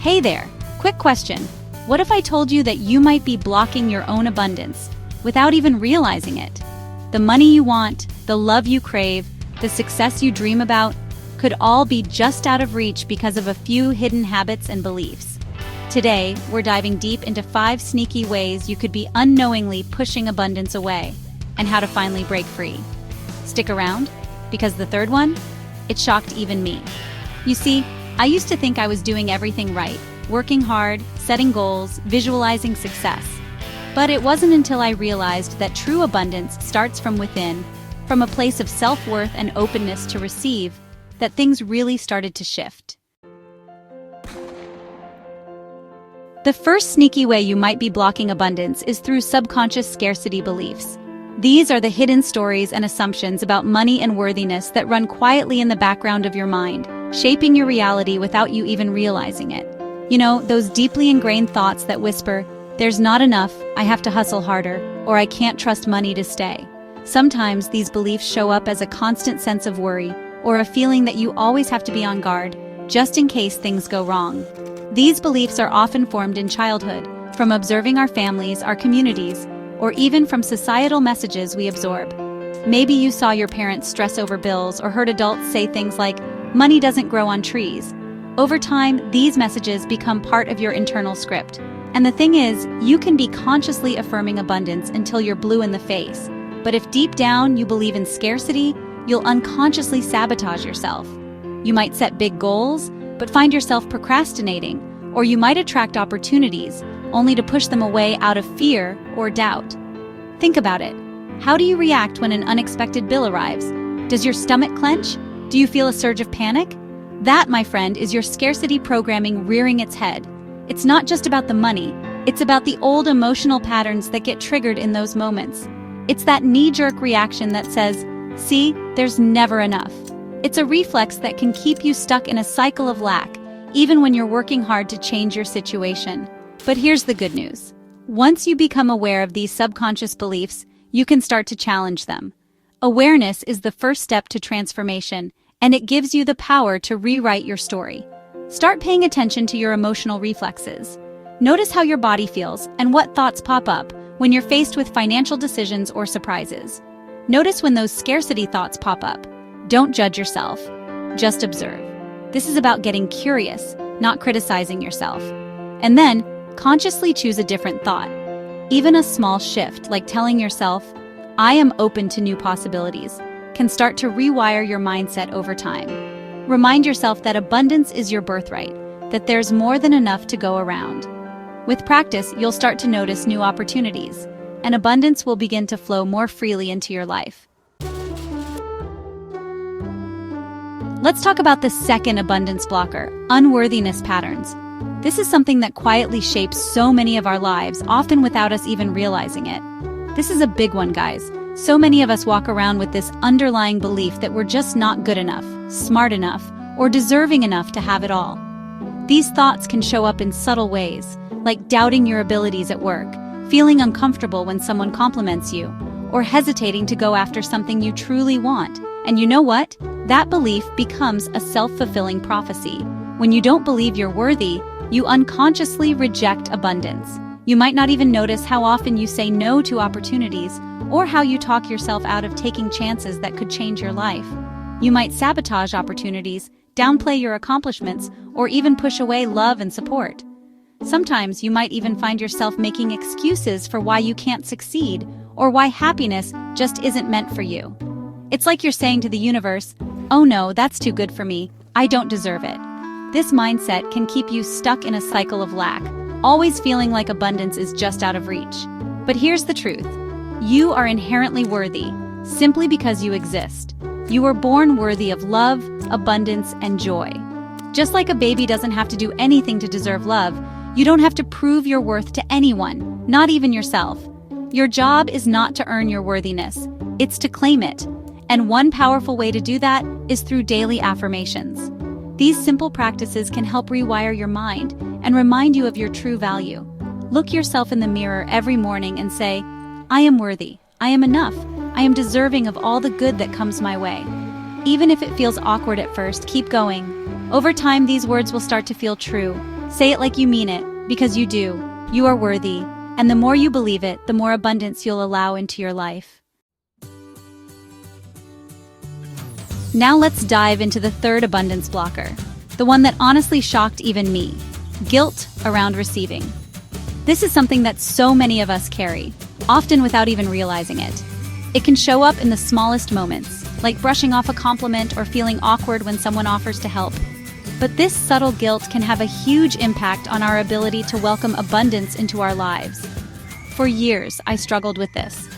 Hey there, quick question. What if I told you that you might be blocking your own abundance without even realizing it? The money you want, the love you crave, the success you dream about could all be just out of reach because of a few hidden habits and beliefs. Today, we're diving deep into 5 sneaky ways you could be unknowingly pushing abundance away and how to finally break free. Stick around, because the third one, it shocked even me. You see, I used to think I was doing everything right, working hard, setting goals, visualizing success. But it wasn't until I realized that true abundance starts from within, from a place of self-worth and openness to receive, that things really started to shift. The first sneaky way you might be blocking abundance is through subconscious scarcity beliefs. These are the hidden stories and assumptions about money and worthiness that run quietly in the background of your mind, shaping your reality without you even realizing it. You know, those deeply ingrained thoughts that whisper, "There's not enough, I have to hustle harder," or "I can't trust money to stay." Sometimes these beliefs show up as a constant sense of worry, or a feeling that you always have to be on guard, just in case things go wrong. These beliefs are often formed in childhood, from observing our families, our communities, or even from societal messages we absorb. Maybe you saw your parents stress over bills or heard adults say things like, "Money doesn't grow on trees." Over time, these messages become part of your internal script. And the thing is, you can be consciously affirming abundance until you're blue in the face. But if deep down you believe in scarcity, you'll unconsciously sabotage yourself. You might set big goals, but find yourself procrastinating, or you might attract opportunities, only to push them away out of fear or doubt. Think about it. How do you react when an unexpected bill arrives? Does your stomach clench? Do you feel a surge of panic? That, my friend, is your scarcity programming rearing its head. It's not just about the money, it's about the old emotional patterns that get triggered in those moments. It's that knee-jerk reaction that says, "See, there's never enough." It's a reflex that can keep you stuck in a cycle of lack, even when you're working hard to change your situation. But here's the good news. Once you become aware of these subconscious beliefs, you can start to challenge them. Awareness is the first step to transformation, and it gives you the power to rewrite your story. Start paying attention to your emotional reflexes. Notice how your body feels and what thoughts pop up when you're faced with financial decisions or surprises. Notice when those scarcity thoughts pop up. Don't judge yourself. Just observe. This is about getting curious, not criticizing yourself. And then, consciously choose a different thought. Even a small shift, like telling yourself, "I am open to new possibilities," can start to rewire your mindset over time. Remind yourself that abundance is your birthright, that there's more than enough to go around. With practice, you'll start to notice new opportunities, and abundance will begin to flow more freely into your life. Let's talk about the second abundance blocker, unworthiness patterns. This is something that quietly shapes so many of our lives, often without us even realizing it. This is a big one, guys. So many of us walk around with this underlying belief that we're just not good enough, smart enough, or deserving enough to have it all. These thoughts can show up in subtle ways, like doubting your abilities at work, feeling uncomfortable when someone compliments you, or hesitating to go after something you truly want. And you know what? That belief becomes a self-fulfilling prophecy. When you don't believe you're worthy, you unconsciously reject abundance. You might not even notice how often you say no to opportunities, or how you talk yourself out of taking chances that could change your life. You might sabotage opportunities, downplay your accomplishments, or even push away love and support. Sometimes you might even find yourself making excuses for why you can't succeed, or why happiness just isn't meant for you. It's like you're saying to the universe, "Oh no, that's too good for me. I don't deserve it." This mindset can keep you stuck in a cycle of lack, always feeling like abundance is just out of reach. But here's the truth. You are inherently worthy, simply because you exist. You were born worthy of love, abundance, and joy. Just like a baby doesn't have to do anything to deserve love, you don't have to prove your worth to anyone, not even yourself. Your job is not to earn your worthiness, it's to claim it. And one powerful way to do that is through daily affirmations. These simple practices can help rewire your mind and remind you of your true value. Look yourself in the mirror every morning and say, "I am worthy, I am enough, I am deserving of all the good that comes my way." Even if it feels awkward at first, keep going. Over time, these words will start to feel true, Say it like you mean it, because you do. You are worthy, and the more you believe it, the more abundance you'll allow into your life. Now let's dive into the third abundance blocker, the one that honestly shocked even me: guilt around receiving. This is something that so many of us carry, often without even realizing it. It can show up in the smallest moments, like brushing off a compliment or feeling awkward when someone offers to help. But this subtle guilt can have a huge impact on our ability to welcome abundance into our lives. For years, I struggled with this.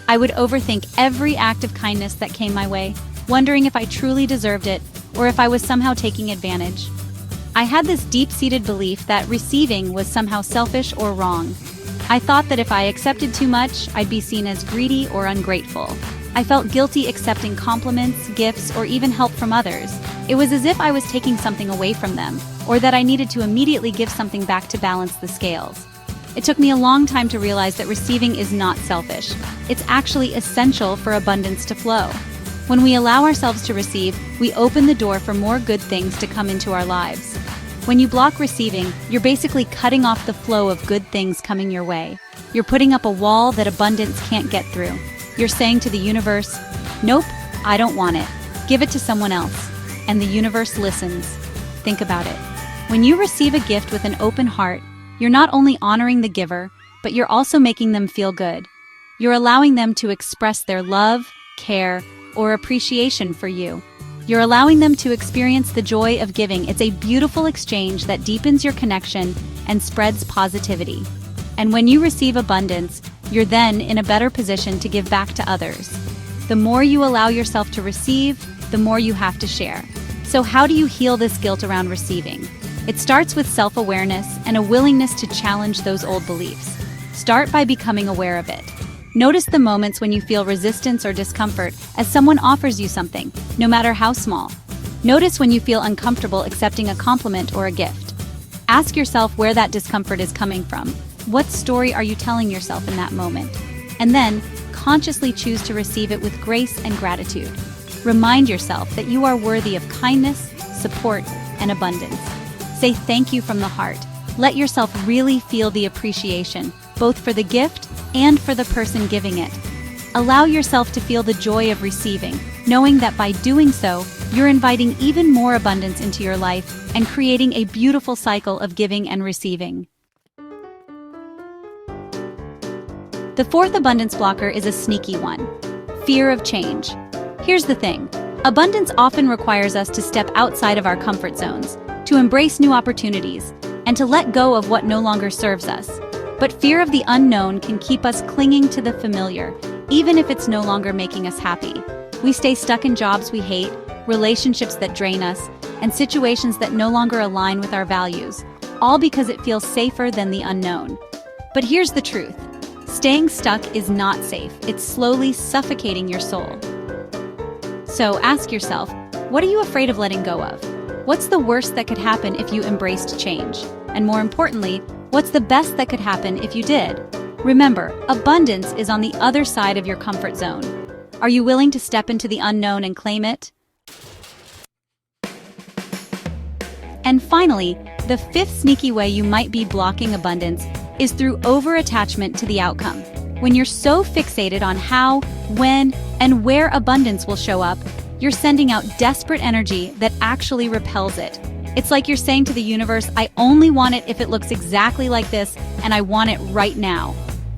I would overthink every act of kindness that came my way, wondering if I truly deserved it or if I was somehow taking advantage. I had this deep-seated belief that receiving was somehow selfish or wrong. I thought that if I accepted too much, I'd be seen as greedy or ungrateful. I felt guilty accepting compliments, gifts, or even help from others. It was as if I was taking something away from them, or that I needed to immediately give something back to balance the scales. It took me a long time to realize that receiving is not selfish. It's actually essential for abundance to flow. When we allow ourselves to receive, we open the door for more good things to come into our lives. When you block receiving, you're basically cutting off the flow of good things coming your way. You're putting up a wall that abundance can't get through. You're saying to the universe, "Nope, I don't want it. Give it to someone else." And the universe listens. Think about it. When you receive a gift with an open heart, you're not only honoring the giver, but you're also making them feel good. You're allowing them to express their love, care, or appreciation for you. You're allowing them to experience the joy of giving. It's a beautiful exchange that deepens your connection and spreads positivity. And when you receive abundance, you're then in a better position to give back to others. The more you allow yourself to receive, the more you have to share. So how do you heal this guilt around receiving? It starts with self-awareness and a willingness to challenge those old beliefs. Start by becoming aware of it. Notice the moments when you feel resistance or discomfort as someone offers you something, no matter how small. Notice when you feel uncomfortable accepting a compliment or a gift. Ask yourself where that discomfort is coming from. What story are you telling yourself in that moment? And then, consciously choose to receive it with grace and gratitude. Remind yourself that you are worthy of kindness, support, and abundance. Say thank you from the heart. Let yourself really feel the appreciation, both for the gift and for the person giving it. Allow yourself to feel the joy of receiving, knowing that by doing so, you're inviting even more abundance into your life and creating a beautiful cycle of giving and receiving. The fourth abundance blocker is a sneaky one: fear of change. Here's the thing: abundance often requires us to step outside of our comfort zones, to embrace new opportunities, and to let go of what no longer serves us. But fear of the unknown can keep us clinging to the familiar, even if it's no longer making us happy. We stay stuck in jobs we hate, relationships that drain us, and situations that no longer align with our values, all because it feels safer than the unknown. But here's the truth: staying stuck is not safe. It's slowly suffocating your soul. So ask yourself, what are you afraid of letting go of? What's the worst that could happen if you embraced change? And more importantly, what's the best that could happen if you did? Remember, abundance is on the other side of your comfort zone. Are you willing to step into the unknown and claim it? And finally, the fifth sneaky way you might be blocking abundance is through overattachment to the outcome. When you're so fixated on how, when, and where abundance will show up, you're sending out desperate energy that actually repels it. It's like you're saying to the universe, "I only want it if it looks exactly like this, and I want it right now."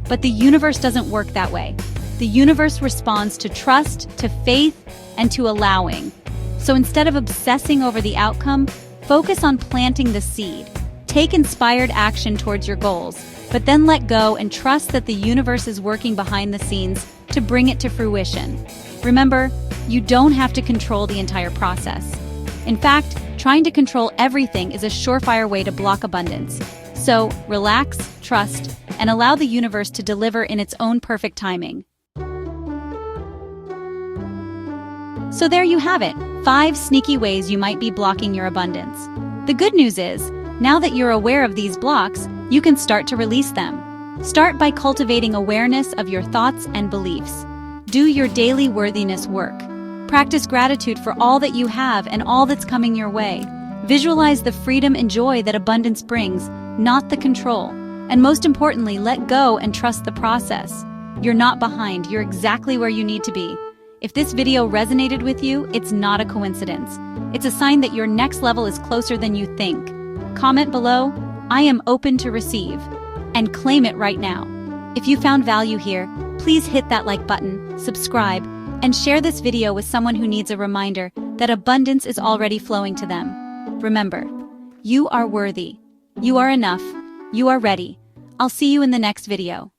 But the universe doesn't work that way. The universe responds to trust, to faith, and to allowing. So instead of obsessing over the outcome, focus on planting the seed. Take inspired action towards your goals, but then let go and trust that the universe is working behind the scenes to bring it to fruition. Remember, you don't have to control the entire process. In fact, trying to control everything is a surefire way to block abundance. So, relax, trust, and allow the universe to deliver in its own perfect timing. So there you have it, 5 sneaky ways you might be blocking your abundance. The good news is, now that you're aware of these blocks, you can start to release them. Start by cultivating awareness of your thoughts and beliefs. Do your daily worthiness work. Practice gratitude for all that you have and all that's coming your way. Visualize the freedom and joy that abundance brings, not the control. And most importantly, let go and trust the process. You're not behind, you're exactly where you need to be. If this video resonated with you, it's not a coincidence. It's a sign that your next level is closer than you think. Comment below, "I am open to receive," and claim it right now. If you found value here, please hit that like button, subscribe, and share this video with someone who needs a reminder that abundance is already flowing to them. Remember, you are worthy. You are enough. You are ready. I'll see you in the next video.